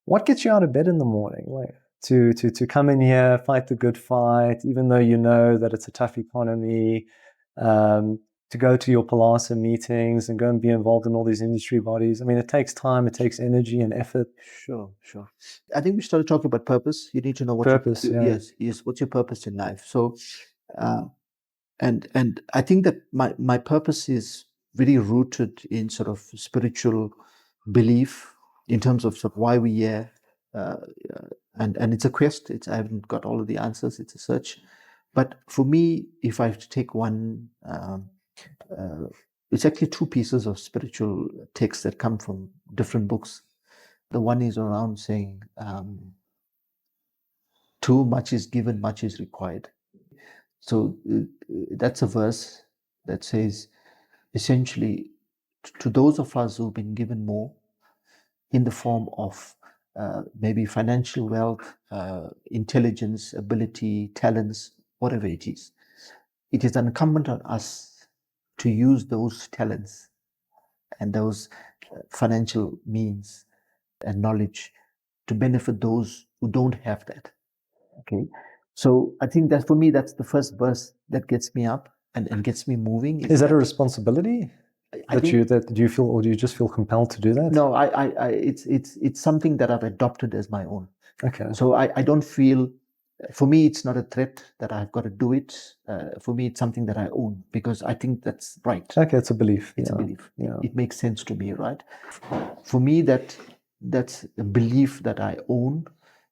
What gets you out of bed in the morning? Like, to come in here, fight the good fight, even though you know that it's a tough economy, to go to your POLASA meetings and go and be involved in all these industry bodies. I mean, it takes time, it takes energy and effort. Sure. I think we started talking about purpose. You need to know what purpose. Yes. What's your purpose in life? So, and I think that my purpose is very rooted in sort of spiritual belief in terms of why we're here. And it's a quest. I haven't got all of the answers. It's a search. But for me, if I have to take one, it's actually two pieces of spiritual text that come from different books. The one is around saying, too much is given, much is required. So that's a verse that says, essentially, to those of us who've been given more in the form of maybe financial wealth, intelligence, ability, talents, whatever it is incumbent on us to use those talents and those financial means and knowledge to benefit those who don't have that. Okay. So I think that for me, that's the first verse that gets me up and gets me moving. Is that a responsibility I do you feel, or do you just feel compelled to do that? No, it's something that I've adopted as my own. Okay. So I don't feel, for me, it's not a threat that I've got to do it. For me, it's something that I own because I think that's right. Okay, it's a belief. It's a belief. Yeah. It makes sense to me, right? For me, that's a belief that I own.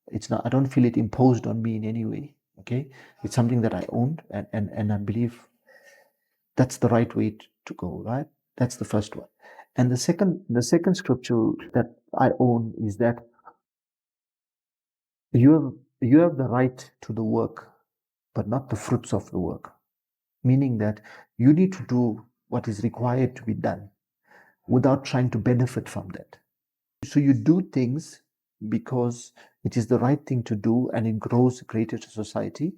It's not. I don't feel it imposed on me in any way. Okay, it's something that I own, and I believe that's the right way to go. Right. That's the first one. And the second scripture that I own is that you have the right to the work, but not the fruits of the work. Meaning that you need to do what is required to be done without trying to benefit from that. So you do things because it is the right thing to do and it grows greater to society,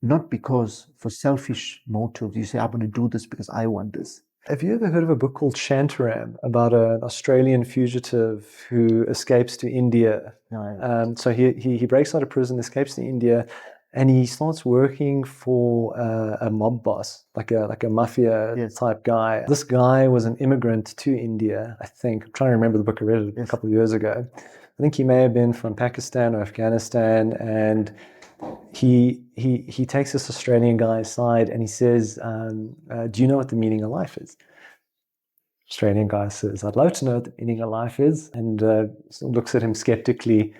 not because for selfish motives you say, I'm going to do this because I want this. Have you ever heard of a book called Shantaram about an Australian fugitive who escapes to India? No, So he breaks out of prison, escapes to India, and he starts working for a mob boss, like a mafia Yes. type guy. This guy was an immigrant to India, I think. I'm trying to remember the book. I read it a couple of years ago. I think he may have been from Pakistan or Afghanistan, and he takes this Australian guy aside and he says, do you know what the meaning of life is? Australian guy says, I'd love to know what the meaning of life is, and looks at him skeptically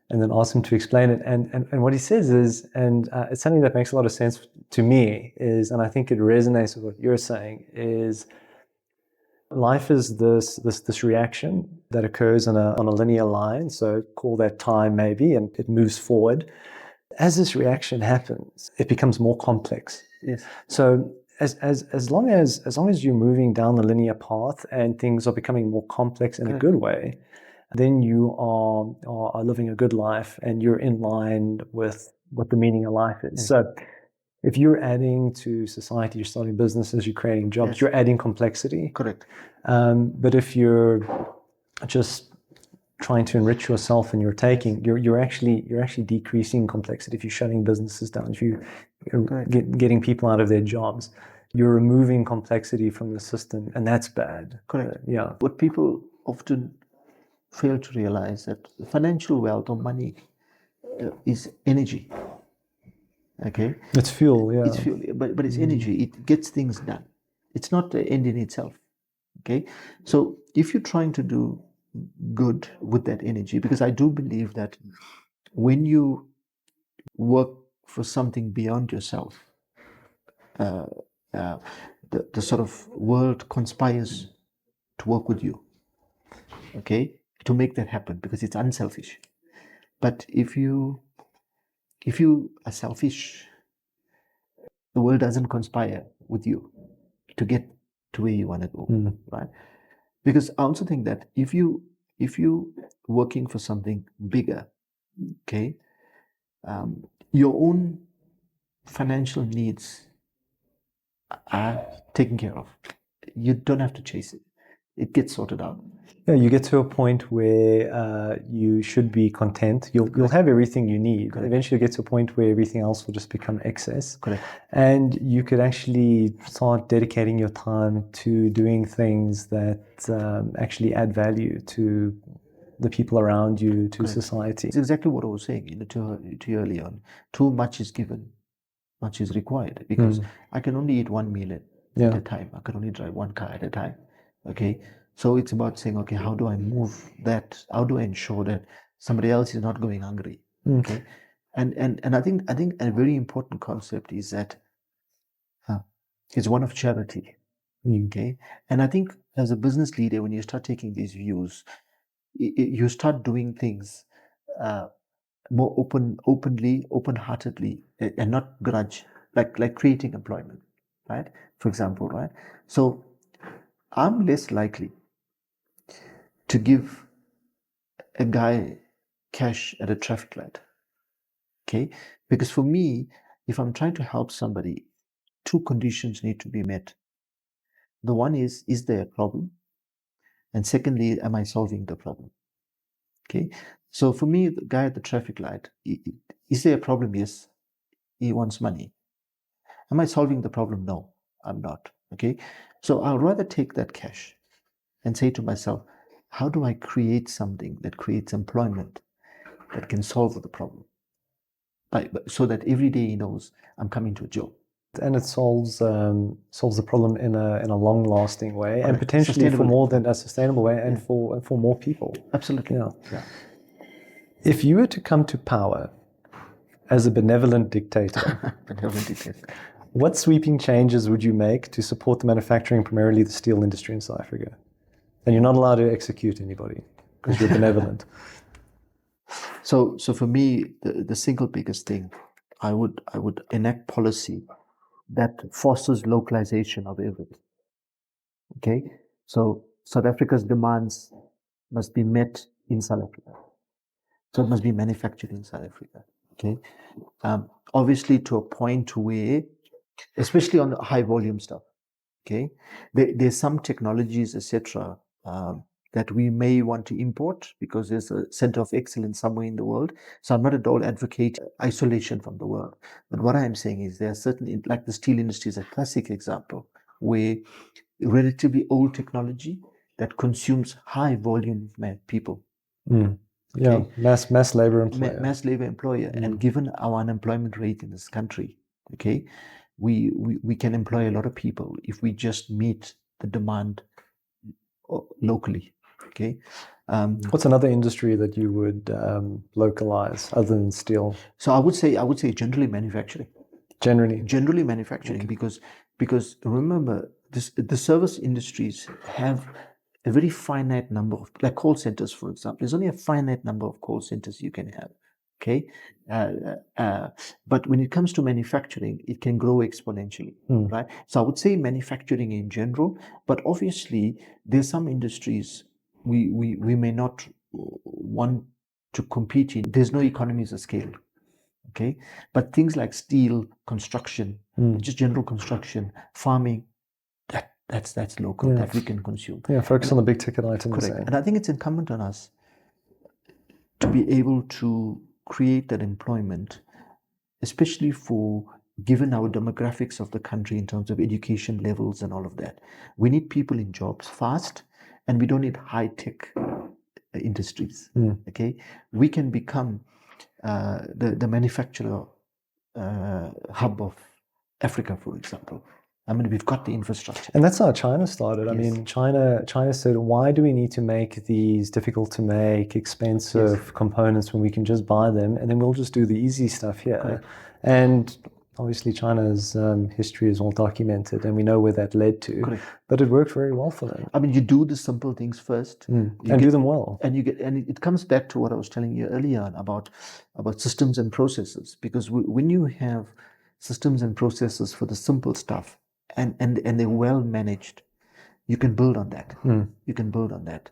and then asks him to explain it. And what he says is, and it's something that makes a lot of sense to me, is, and I think it resonates with what you're saying, is life is this reaction that occurs on a linear line, so call that time maybe, and it moves forward. As this reaction happens, it becomes more complex. Yes. So as long as you're moving down the linear path and things are becoming more complex in a good way, then you are living a good life and you're in line with what the meaning of life is. Yes. So if you're adding to society, you're starting businesses, you're creating jobs, yes, you're adding complexity. Correct. But if you're just trying to enrich yourself and you're taking, you're actually decreasing complexity. If you're shutting businesses down, if you're getting people out of their jobs, you're removing complexity from the system, and that's bad. Correct. Yeah. What people often fail to realize that financial wealth or money is energy. Okay. It's fuel. Yeah. It's fuel, but it's energy. It gets things done. It's not the end in itself. Okay. So if you're trying to do good with that energy, because I do believe that when you work for something beyond yourself, the sort of world conspires to work with you, okay, to make that happen because it's unselfish. But if you are selfish, the world doesn't conspire with you to get to where you want to go, right? Because I also think that if you working for something bigger, okay, your own financial needs are taken care of. You don't have to chase it. It gets sorted out. Yeah, you get to a point where you should be content. You'll have everything you need. Correct. Eventually, you get to a point where everything else will just become excess. Correct. And you could actually start dedicating your time to doing things that actually add value to the people around you, to society. It's exactly what I was saying, to you early on. Too much is given, much is required. Because I can only eat one meal at a time. I can only drive one car at a time. Okay. So it's about saying, okay, how do I move that? How do I ensure that somebody else is not going hungry? Okay. And I think a very important concept is that it's one of charity. Okay. And I think as a business leader, when you start taking these views, you start doing things more openly, open-heartedly, and not grudge. like creating employment, right? For example, right? So I'm less likely to give a guy cash at a traffic light, okay? Because for me, if I'm trying to help somebody, two conditions need to be met. The one is there a problem? And secondly, am I solving the problem? Okay. So for me, the guy at the traffic light, is there a problem? Yes. He wants money. Am I solving the problem? No, I'm not. Okay. So I'll rather take that cash and say to myself, how do I create something that creates employment that can solve the problem? So that every day he knows I'm coming to a job. And it solves the problem in a long lasting way, and Correct. potentially for Sustainable. more than a sustainable way, and Yeah. for more people. Absolutely. Yeah. If you were to come to power as a benevolent dictator, what sweeping changes would you make to support the manufacturing, primarily the steel industry in South Africa? And you're not allowed to execute anybody because you're benevolent. So for me, the single biggest thing, I would enact policy that fosters localization of everything. Okay, so South Africa's demands must be met in South Africa. So it must be manufactured in South Africa. Okay, obviously to a point where, especially on the high volume stuff, okay, there's some technologies, etc., that we may want to import because there's a center of excellence somewhere in the world. So I'm not at all advocating isolation from the world. But what I'm saying is there are certain, like the steel industry is a classic example, where relatively old technology that consumes high volume of people. Mm. Yeah, Okay? mass labor employer. Mass labor employer. And given our unemployment rate in this country, okay, we can employ a lot of people if we just meet the demand locally. Okay. What's another industry that you would localize other than steel? So I would say generally manufacturing. Generally manufacturing, okay. because remember the service industries have a very finite number of, like call centers, for example. There's only a finite number of call centers you can have. Okay, but when it comes to manufacturing, it can grow exponentially, right? So I would say manufacturing in general, but obviously there's some industries we may not want to compete in. There's no economies of scale. Okay, but things like steel, construction, just general construction, farming, that's local, that we can consume. Yeah, focus on the big ticket items. Correct. And I think it's incumbent on us to be able to create that employment, especially for, given our demographics of the country in terms of education levels and all of that. We need people in jobs fast, and we don't need high-tech industries. Okay, we can become the manufacturer hub of Africa, for example. I mean, we've got the infrastructure. And that's how China started. Yes. I mean, China said, why do we need to make these difficult to make, expensive components when we can just buy them and then we'll just do the easy stuff here? Correct. And obviously China's history is all documented and we know where that led to. Correct. But it worked very well for them. I mean, you do the simple things first. And do them well. And it comes back to what I was telling you earlier on about systems and processes. Because when you have systems and processes for the simple stuff, and they're well managed, you can build on that. You can build on that.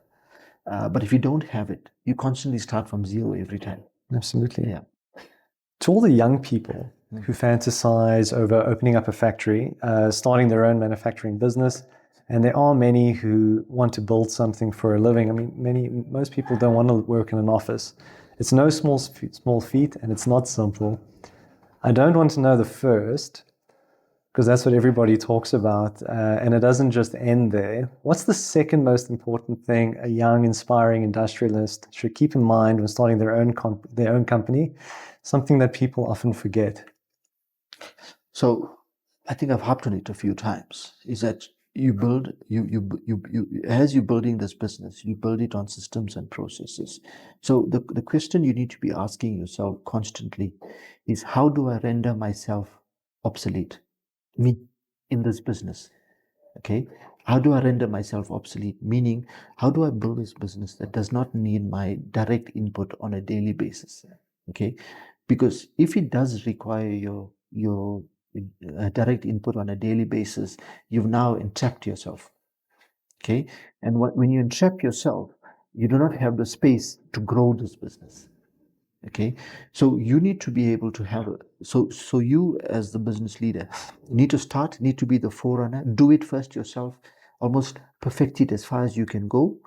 But if you don't have it, you constantly start from zero every time. Absolutely. Yeah. To all the young people who fantasize over opening up a factory, starting their own manufacturing business, and there are many who want to build something for a living. I mean, most people don't want to work in an office. It's no small feat, and it's not simple. I don't want to know the first, because that's what everybody talks about, and it doesn't just end there. What's the second most important thing a young, inspiring industrialist should keep in mind when starting their own company? Something that people often forget. So, I think I've harped on it a few times. Is that you build as you're building this business, you build it on systems and processes. So the question you need to be asking yourself constantly is, how do I render myself obsolete? Me in this business. Okay, how do I render myself obsolete? Meaning, how do I build this business that does not need my direct input on a daily basis? Okay, because if it does require your direct input on a daily basis, you've now entrapped yourself. Okay, and when you entrap yourself, you do not have the space to grow this business. Okay, so you need to be able to have so you as the business leader need to be the forerunner. Do it first yourself, almost perfect it as far as you can go,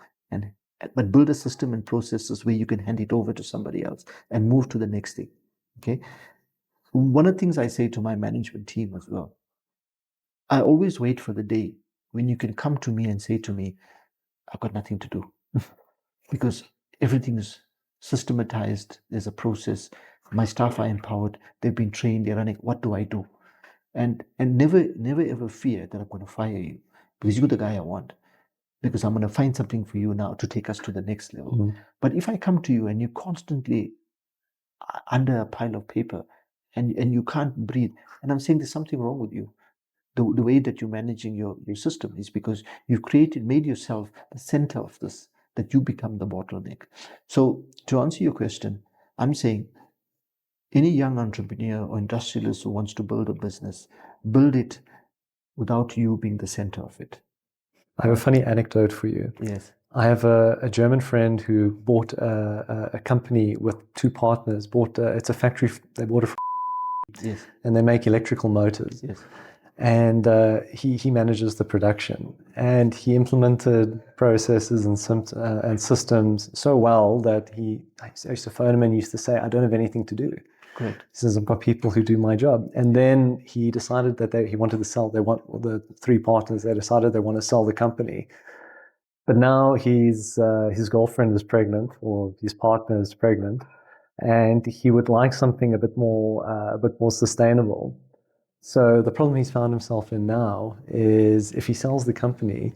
but build a system and processes where you can hand it over to somebody else and move to the next thing. Okay, one of the things I say to my management team as well, I always wait for the day when you can come to me and say to me, I've got nothing to do. Because everything is systematized, there's a process, my staff are empowered, they've been trained, they're running, what do I do? And never ever fear that I'm going to fire you, because you're the guy I want, because I'm going to find something for you now to take us to the next level. Mm-hmm. But if I come to you and you're constantly under a pile of paper and you can't breathe, and I'm saying there's something wrong with you, the way that you're managing your system is because you've made yourself the center of this, that you become the bottleneck. So to answer your question, I'm saying any young entrepreneur or industrialist who wants to build a business, build it without you being the center of it. I have a funny anecdote for you. Yes. I have a German friend who bought a company with two partners. It's a factory. They bought it, yes, and they make electrical motors. Yes. And he manages the production, and he implemented processes and systems so well that I used to phone him and he used to say, I don't have anything to do. Correct. He says, I've got people who do my job. And then he decided that he wanted to sell. The three partners, they decided they want to sell the company. But now his girlfriend is pregnant, or his partner is pregnant, and he would like something a bit more sustainable. So the problem he's found himself in now is if he sells the company,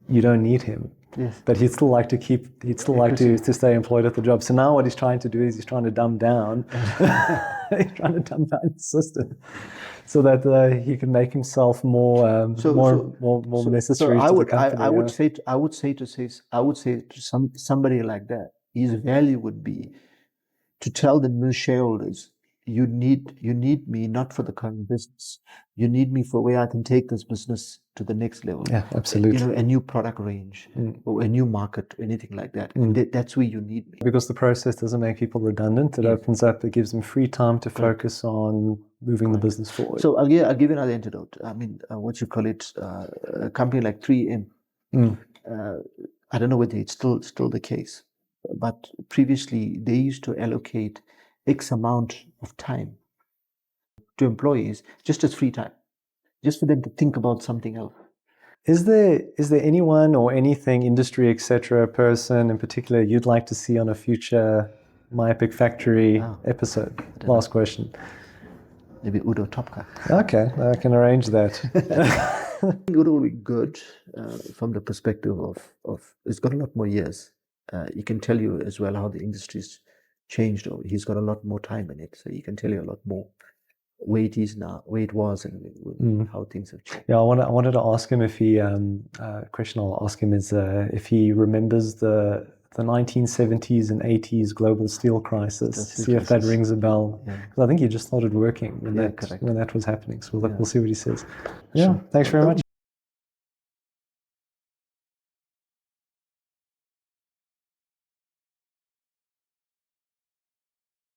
you don't need him. Yes. But he'd still like to stay employed at the job. So now what he's trying to do is he's trying to dumb down. He's trying to dumb down the system so that he can make himself more necessary to the company. I would say to somebody like that, his value would be to tell the new shareholders, you need me not for the current business. You need me for where I can take this business to the next level. Yeah, absolutely. A new product range or a new market, anything like that. That's where you need me. Because the process doesn't make people redundant. It opens up. It gives them free time to focus on moving the business forward. So I'll give you another antidote. I mean, a company like 3M. I don't know whether it's still the case, but previously they used to allocate X amount of time to employees just as free time, just for them to think about something else. Is there anyone or anything, industry, etc., person in particular you'd like to see on a future My Epic Factory episode? Last question. Maybe Udo Topka. Okay, I can arrange that. Udo will be good from the perspective of it's got a lot more years. He can tell you as well how the industry's changed. He's got a lot more time in it, so he can tell you a lot more where it is now, where it was, and how things have changed. Yeah, I wanted to ask him if he question I'll ask him is if he remembers the 1970s and 80s global steel crisis. See if that rings a bell. Because I think he just started working when that was happening. So we'll see what he says. Yeah, sure. Thanks very much.